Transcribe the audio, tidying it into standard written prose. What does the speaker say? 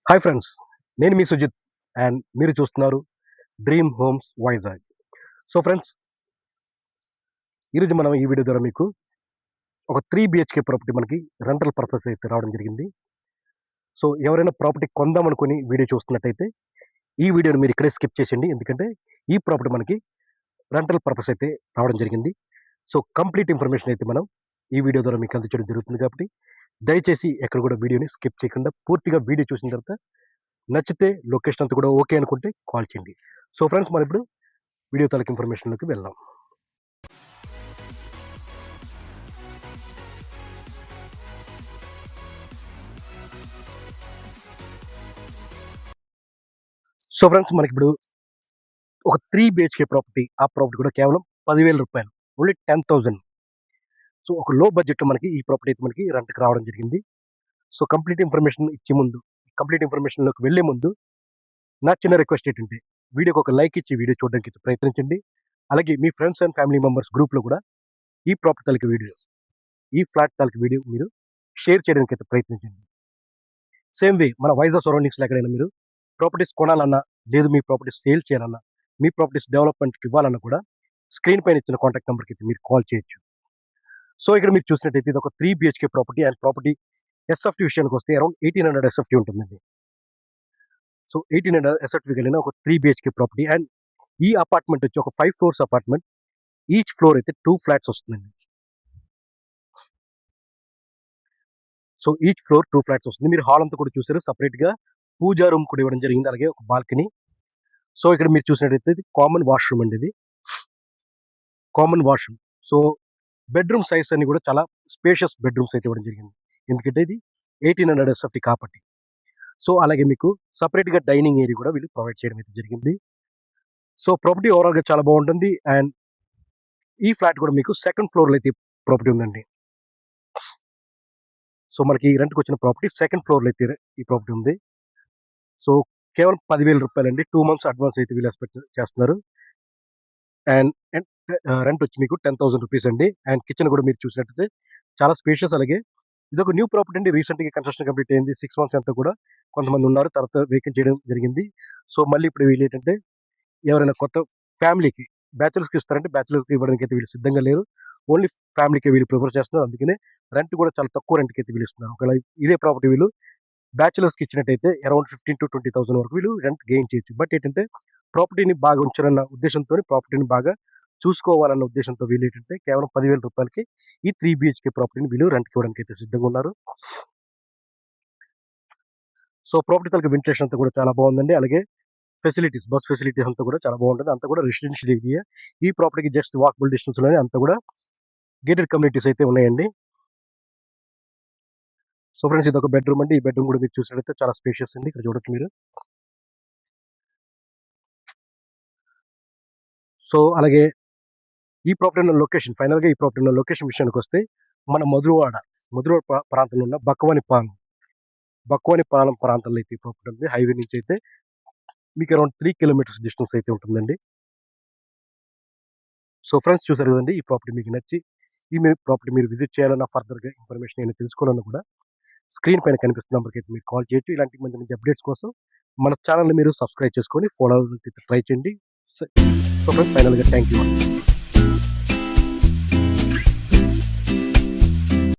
Hi friends, నేను మీ Sujith and మీరు చూస్తున్నారు dream homes Vizag. So friends, ఈరోజు మనం ఈ వీడియో ద్వారా మీకు ఒక 3 BHK ప్రాపర్టీ మనకి రెంటల్ పర్పస్ అయితే రావడం జరిగింది. సో ఎవరైనా ప్రాపర్టీ కొందామనుకుని వీడియో చూస్తున్నట్టయితే ఈ వీడియోని మీరు ఇక్కడే స్కిప్ చేసేయండి, ఎందుకంటే ఈ ప్రాపర్టీ మనకి రెంటల్ పర్పస్ అయితే రావడం జరిగింది. సో కంప్లీట్ ఇన్ఫర్మేషన్ అయితే మనం ఈ వీడియో ద్వారా మీకు అందించడం జరుగుతుంది, కాబట్టి దయచేసి ఎక్కడ కూడా వీడియోని స్కిప్ చేయకుండా పూర్తిగా వీడియో చూసిన తర్వాత నచ్చితే లొకేషన్ అంతా కూడా ఓకే అనుకుంటే కాల్ చేయండి. సో ఫ్రెండ్స్, మనం ఇప్పుడు వీడియో తాలూకు ఇన్ఫర్మేషన్లోకి వెళ్దాం. సో ఫ్రెండ్స్, మనకి ఇప్పుడు ఒక 3 BHK ప్రాపర్టీ, ఆ ప్రాపర్టీ కూడా కేవలం 10,000 రూపాయలు, ఓన్లీ 10,000. సో ఒక లో బడ్జెట్లో మనకి ఈ ప్రాపర్టీ అయితే మనకి రెంట్కి రావడం జరిగింది. సో కంప్లీట్ ఇన్ఫర్మేషన్ ఇచ్చే ముందు, కంప్లీట్ ఇన్ఫర్మేషన్లోకి వెళ్ళే ముందు నా చిన్న రిక్వెస్ట్ ఏంటంటే వీడియోకి ఒక లైక్ ఇచ్చి వీడియో చూడడానికి అయితే ప్రయత్నించండి. అలాగే మీ ఫ్రెండ్స్ అండ్ ఫ్యామిలీ మెంబర్స్ గ్రూప్లో కూడా ఈ ప్రాపర్టీ తాలూకు వీడియో, ఈ ఫ్లాట్ తాలూకు వీడియో మీరు షేర్ చేయడానికి అయితే ప్రయత్నించండి. సేమ్ వే మన వైజాగ్ సరౌండింగ్స్లో ఎక్కడైనా మీరు ప్రాపర్టీస్ కొనాలన్నా, లేదు మీ ప్రాపర్టీస్ సేల్ చేయాలన్నా, మీ ప్రాపర్టీస్ డెవలప్మెంట్కి ఇవ్వాలన్నా కూడా స్క్రీన్ పైన ఇచ్చిన కాంటాక్ట్ నెంబర్కి అయితే మీరు కాల్ చేయొచ్చు. సో ఇక్కడ మీరు చూసినట్టయితే ఇది ఒక 3 BHK property and property SFT విషయానికి వస్తే అరౌండ్ 1800 ఎస్ఎఫ్టీ ఉంటుందండి. సో 1800 ఎస్ఎఫ్టీ కలిగిన ఒక 3 BHK ప్రాపర్టీ అండ్ ఈ అపార్ట్మెంట్ వచ్చి ఒక 5 floors అపార్ట్మెంట్. ఈచ్ ఫ్లోర్ అయితే 2 ఫ్లాట్స్ వస్తుందండి. సో ఈచ్ ఫ్లోర్ 2 ఫ్లాట్స్ వస్తుంది. మీరు హాల్ అంతా కూడా చూసారు, సపరేట్గా పూజా రూమ్ కూడా ఇవ్వడం జరిగింది, అలాగే ఒక బాల్కనీ. సో ఇక్కడ మీరు చూసినట్టయితే ఇది కామన్ వాష్రూమ్ అండి, ఇది common washroom. So bedroom size అన్ని కూడా చాలా స్పేషియస్ బెడ్రూమ్స్ అయితే ఇవ్వడం జరిగింది, ఎందుకంటే ఇది 1800 ఎస్ఎఫ్టీ కాబట్టి. సో అలాగే మీకు సపరేట్గా డైనింగ్ ఏరియా కూడా వీళ్ళు ప్రొవైడ్ చేయడం అయితే జరిగింది. సో ప్రాపర్టీ ఓవరాల్గా చాలా బాగుంటుంది. అండ్ ఈ ఫ్లాట్ కూడా మీకు సెకండ్ ఫ్లోర్లో అయితే ప్రాపర్టీ ఉందండి. సో మనకి రెంట్కి వచ్చిన ప్రాపర్టీ సెకండ్ ఫ్లోర్లో అయితే ఈ ప్రాపర్టీ ఉంది. సో కేవలం 10,000 రూపాయలు అండి. 2 months అడ్వాన్స్ అయితే వీళ్ళు ఎక్స్పెక్ట్ చేస్తున్నారు. అండ్ రెంట్ వచ్చి మీకు 10,000 రూపీస్ అండి. అండ్ కిచెన్ కూడా మీరు చూసినట్టయితే చాలా స్పేషియస్. అలాగే ఇది ఒక న్యూ ప్రాపర్టీ అండి, రీసెంట్గా కన్స్ట్రక్షన్ కంప్లీట్ అయింది. 6 months అంతా కూడా కొంతమంది ఉన్నారు, తర్వాత వేకెంట్ చేయడం జరిగింది. సో మళ్ళీ ఇప్పుడు వీళ్ళు ఏంటంటే ఎవరైనా కొత్త ఫ్యామిలీకి, బ్యాచులర్స్కి ఇస్తారంటే బ్యాచులర్స్కి ఇవ్వడానికి అయితే వీళ్ళు సిద్ధంగా లేరు, ఓన్లీ ఫ్యామిలీకి వీళ్ళు ప్రిఫర్ చేస్తున్నారు. అందుకనే రెంట్ కూడా చాలా తక్కువ రెంట్కి అయితే వీళ్ళు ఇస్తున్నారు. ఒకవేళ ఇదే ప్రాపర్టీ వీళ్ళు బ్యాచులర్స్కి ఇచ్చినట్టయితే అరౌండ్ 15,000 to 20,000 వరకు వీళ్ళు రెంట్ గెయిన్ చేయొచ్చు. బట్ ఏంటంటే ప్రాపర్టీని బాగా ఉంచాలన్న ఉద్దేశంతో, ప్రాపర్టీని బాగా చూసుకోవాలన్న ఉద్దేశంతో వీళ్ళు ఏంటంటే కేవలం 10,000 రూపాయలకి ఈ 3 BHK ప్రాపర్టీని వీళ్ళు రెంట్కి ఇవ్వడానికి అయితే సిద్ధంగా ఉన్నారు. సో ప్రాపర్టీ తలకి వెంటిలేషన్ అంతా కూడా చాలా బాగుందండి. అలాగే ఫెసిలిటీస్, బస్ ఫెసిలిటీస్ అంతా కూడా చాలా బాగుంటుంది. అంతా కూడా రెసిడెన్షియల్ ఏరియా. ఈ ప్రాపర్టీకి జస్ట్ వాకబుల్ డిస్టెన్స్లోనే అంతా కూడా గేటెడ్ కమ్యూనిటీస్ అయితే ఉన్నాయండి. సో ఫ్రెండ్స్, ఇది ఒక బెడ్రూమ్ అండి. ఈ బెడ్రూమ్ కూడా మీరు చూసినట్లయితే చాలా స్పేషియస్ అండి. ఇక్కడ చూడొచ్చు మీరు. సో అలాగే ఈ ప్రాపర్టీ ఉన్న లొకేషన్, ఫైనల్గా ఈ ప్రాపర్టీ ఉన్న లొకేషన్ విషయానికి వస్తే మన మధురవాడ ప్రాంతంలో ఉన్న బక్వానిపాలెం ప్రాంతంలో అయితే ఈ ప్రాపర్టీ ఉంది. హైవే నుంచి అయితే మీకు అరౌండ్ 3 kilometers డిస్టెన్స్ అయితే ఉంటుందండి. సో ఫ్రెండ్స్, చూసారు కదండి, ఈ ప్రాపర్టీ మీకు నచ్చి ఈ ప్రాపర్టీ మీరు విజిట్ చేయాలన్నా, ఫర్దర్గా ఇన్ఫర్మేషన్ ఏమైనా తెలుసుకోవాలన్నా కూడా స్క్రీన్ పైన కనిపిస్తున్న నెంబర్కి అయితే మీరు కాల్ చేయొచ్చు. ఇలాంటి మంచి మంచి అప్డేట్స్ కోసం మన ఛానల్ని మీరు సబ్స్క్రైబ్ చేసుకొని ఫాలో అవ్వడానికి ట్రై చేయండి. సో ఫ్రెండ్స్, ఫైనల్గా థ్యాంక్ యూ.